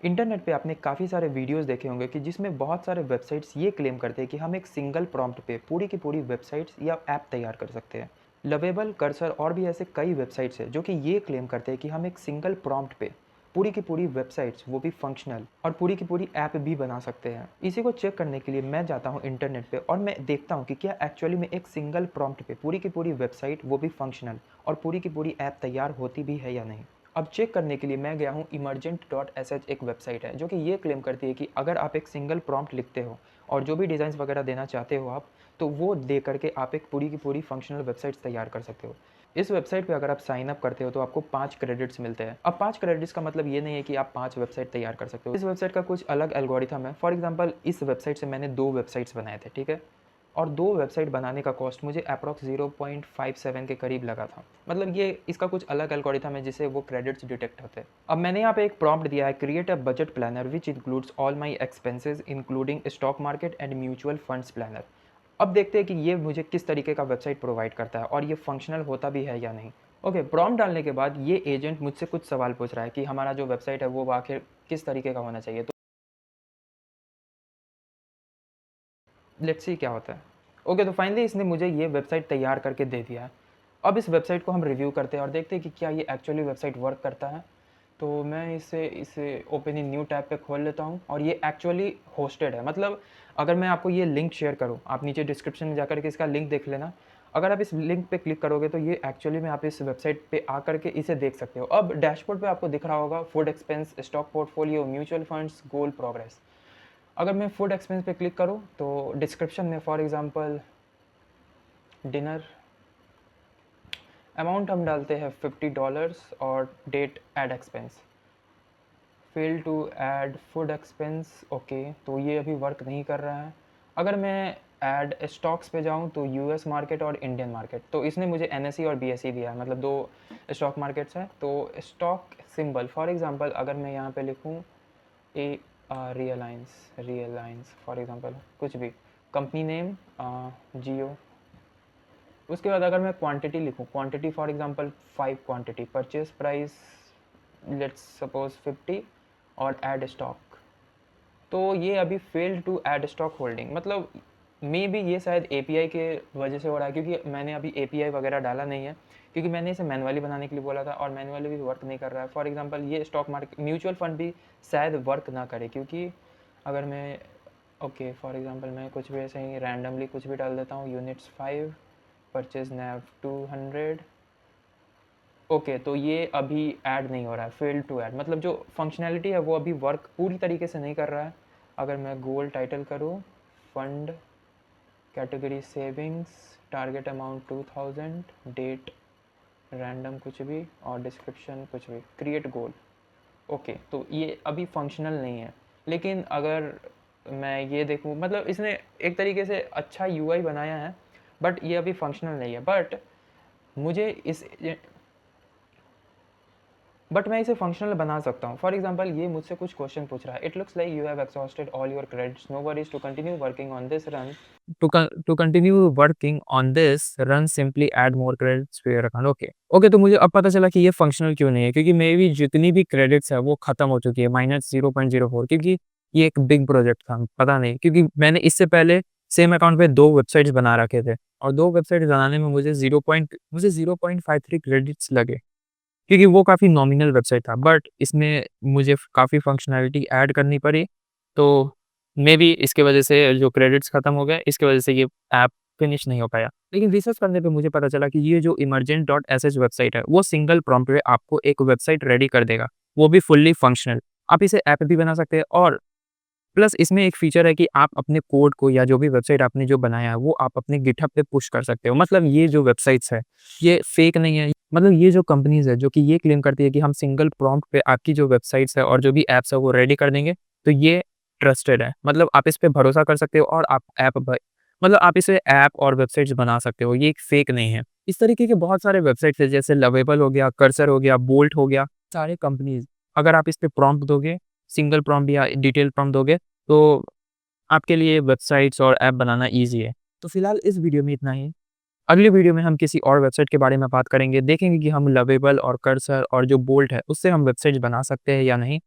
Internet पे आपने काफ़ी सारे वीडियोस देखे होंगे कि जिसमें बहुत सारे वेबसाइट्स ये क्लेम करते हैं कि हम एक सिंगल प्रॉम्प्ट पे पूरी की पूरी वेबसाइट्स या ऐप तैयार कर सकते हैं। लवेबल, कर्सर और भी ऐसे कई वेबसाइट्स हैं जो कि ये क्लेम करते हैं कि हम एक सिंगल प्रॉम्प्ट पे पूरी की पूरी वेबसाइट्स, वो भी फंक्शनल, और पूरी की पूरी ऐप भी बना सकते हैं। इसी को चेक करने के लिए मैं जाता हूँ इंटरनेट पे और मैं देखता हूँ कि क्या एक्चुअली में एक सिंगल प्रॉम्प्ट पे पूरी की पूरी वेबसाइट, वो भी फंक्शनल, और पूरी की पूरी ऐप तैयार होती भी है या नहीं। अब चेक करने के लिए मैं गया हूँ emergent.sh, एक वेबसाइट है जो कि ये क्लेम करती है कि अगर आप एक सिंगल प्रॉम्प्ट लिखते हो और जो भी डिज़ाइंस वगैरह देना चाहते हो आप, तो वो दे करके आप एक पूरी की पूरी फंक्शनल वेबसाइट्स तैयार कर सकते हो। इस वेबसाइट पे अगर आप साइन अप करते हो तो आपको 5 क्रेडिट्स मिलते हैं। अब 5 क्रेडिट्स का मतलब ये नहीं है कि आप 5 वेबसाइट तैयार कर सकते हो। इस वेबसाइट का कुछ अलग एल्गोरिथम है। फॉर एग्जांपल इस वेबसाइट से मैंने 2 वेबसाइट्स बनाए थे, ठीक है? और 2 वेबसाइट बनाने का कॉस्ट मुझे अप्रॉक्स 0.57 के करीब लगा था। मतलब ये इसका कुछ अलग एल्गोरिथम है जिससे वो क्रेडिट्स डिटेक्ट होते हैं। अब मैंने यहाँ पे एक प्रॉम्प्ट दिया है, create a budget planner which includes all my expenses including stock market and mutual funds planner. अब देखते हैं कि ये मुझे किस तरीके का वेबसाइट प्रोवाइड करता है और ये फंक्शनल होता भी है या नहीं। ओके, प्रॉम्प्ट डालने के बाद ये एजेंट मुझसे कुछ सवाल पूछ रहा है कि हमारा जो वेबसाइट है वो आखिर किस तरीके का होना चाहिए। तो लेट्स सी क्या होता है। ओके, तो फाइनली इसने मुझे ये वेबसाइट तैयार करके दे दिया है। अब इस वेबसाइट को हम रिव्यू करते हैं और देखते हैं कि क्या ये एक्चुअली वेबसाइट वर्क करता है। तो मैं इसे इसे ओपन इन न्यू टैब पे खोल लेता हूँ और ये एक्चुअली होस्टेड है। मतलब अगर मैं आपको ये लिंक शेयर करूँ, आप नीचे डिस्क्रिप्शन में जाकर के इसका लिंक देख लेना। अगर आप इस लिंक पे क्लिक करोगे तो ये एक्चुअली में आप इस वेबसाइट पे आकर के इसे देख सकते हो। अब डैशबोर्ड पे आपको दिख रहा होगा food expense, stock portfolio, mutual funds, goal progress. अगर मैं फूड एक्सपेंस पे क्लिक करूँ तो डिस्क्रिप्शन में फॉर एग्जांपल डिनर अमाउंट हम डालते हैं $50 और date add expense, fail to add food expense. Okay, तो ये अभी वर्क नहीं कर रहा है। अगर मैं ऐड स्टॉक्स पे जाऊँ तो यूएस मार्केट और इंडियन मार्केट, तो इसने मुझे एनएसई और बीएसई दिया है, मतलब 2 स्टॉक मार्केट्स हैं। तो स्टॉक सिंबल फॉर एग्जांपल अगर मैं यहाँ पे लिखूँ ए रियलाइंस फॉर एग्जांपल, कुछ भी कंपनी नेम जियो। उसके बाद अगर मैं क्वांटिटी लिखूँ, quantity for example 5 quantity, purchase price let's suppose 50 और ऐड स्टॉक। तो ये अभी failed to add stock holding, मतलब मे बी ये शायद एपीआई के वजह से हो रहा है, क्योंकि मैंने अभी एपीआई वगैरह डाला नहीं है, क्योंकि मैंने इसे मैनुअली बनाने के लिए बोला था और मैनुअली भी वर्क नहीं कर रहा है। फॉर एग्जांपल ये स्टॉक मार्केट म्यूचुअल फंड भी शायद वर्क ना करे, क्योंकि अगर मैं ओके फॉर एग्जांपल मैं कुछ भी ऐसे ही रैंडमली कुछ भी डाल देता हूँ, यूनिट्स 5, परचेज नैव 200। ओके, तो ये अभी ऐड नहीं हो रहा है, फेल टू ऐड, मतलब जो फंक्शनैलिटी है वो अभी वर्क पूरी तरीके से नहीं कर रहा है। अगर मैं गोल टाइटल करूँ, fund category savings, target amount 2000, date random कुछ भी और डिस्क्रिप्शन कुछ भी, क्रिएट गोल। ओके, तो ये अभी फंक्शनल नहीं है। लेकिन अगर मैं ये देखूँ, मतलब इसने एक तरीके से अच्छा यूआई बनाया है, बट ये अभी फंक्शनल नहीं है। मुझे इस बट मैं इसे फंक्शनल बना सकता हूँ। फॉर एग्जाम्पल ये मुझसे कुछ क्वेश्चन पूछ रहा है, it looks like you have exhausted all your credits, no worries to continue working on this run. To continue working on this run simply add more credits to your account. Okay okay, तो मुझे अब पता चला कि ये functional क्यों नहीं है, क्योंकि मेरी जितनी भी क्रेडिट्स है वो खत्म हो चुकी है, -0.04, क्योंकि ये एक बिग प्रोजेक्ट था। पता नहीं, क्योंकि मैंने इससे पहले सेम अकाउंट पे 2 वेबसाइट्स बना रखे थे और 2 वेबसाइट्स बनाने में मुझे 0.53 क्रेडिट्स लगे, क्योंकि वो काफ़ी नॉमिनल वेबसाइट था। बट इसमें मुझे काफ़ी फंक्शनैलिटी ऐड करनी पड़ी, तो मेबी इसके वजह से जो क्रेडिट्स खत्म हो गए, इसकी वजह से ये ऐप फिनिश नहीं हो पाया। लेकिन रिसर्च करने पे मुझे पता चला कि ये जो emergent.sh वेबसाइट है, वो सिंगल प्रॉम्प्ट पे आपको एक वेबसाइट रेडी कर देगा, वो भी फुल्ली फंक्शनल। आप इसे ऐप भी बना सकते हैं और प्लस इसमें एक फीचर है कि आप अपने कोड को या जो भी वेबसाइट आपने जो बनाया है, वो आप अपने गिटहब पे पुश कर सकते हो। मतलब ये जो वेबसाइट्स है, ये फेक नहीं है। मतलब ये जो कंपनीज़ है, जो कि ये क्लेम करती है कि हम सिंगल प्रॉम्प्ट पे आपकी जो वेबसाइट्स है और जो भी ऐप्स है, वो रेडी कर देंगे, तो ये ट्रस्टेड है। मतलब आप इस पे भरोसा कर सकते हो और आप ऐप ब मतलब आप इसे ऐप और वेबसाइट्स बना सकते हो, ये एक फेक नहीं है। इस तरीके के बहुत सारे वेबसाइट्स हैं, जैसे लवेबल हो गया, कर्सर हो गया, बोल्ट हो गया, सारे कंपनीज़, अगर आप इस पे प्रॉम्प्ट दोगे, सिंगल प्रॉम्प्ट या डिटेल प्रॉम्प्ट दोगे, तो आपके लिए वेबसाइट्स और ऐप बनाना ईज़ी है। तो फिलहाल इस वीडियो में इतना ही। अगली वीडियो में हम किसी और वेबसाइट के बारे में बात करेंगे, देखेंगे कि हम लवेबल और कर्सर और जो बोल्ट है, उससे हम वेबसाइट्स बना सकते हैं या नहीं।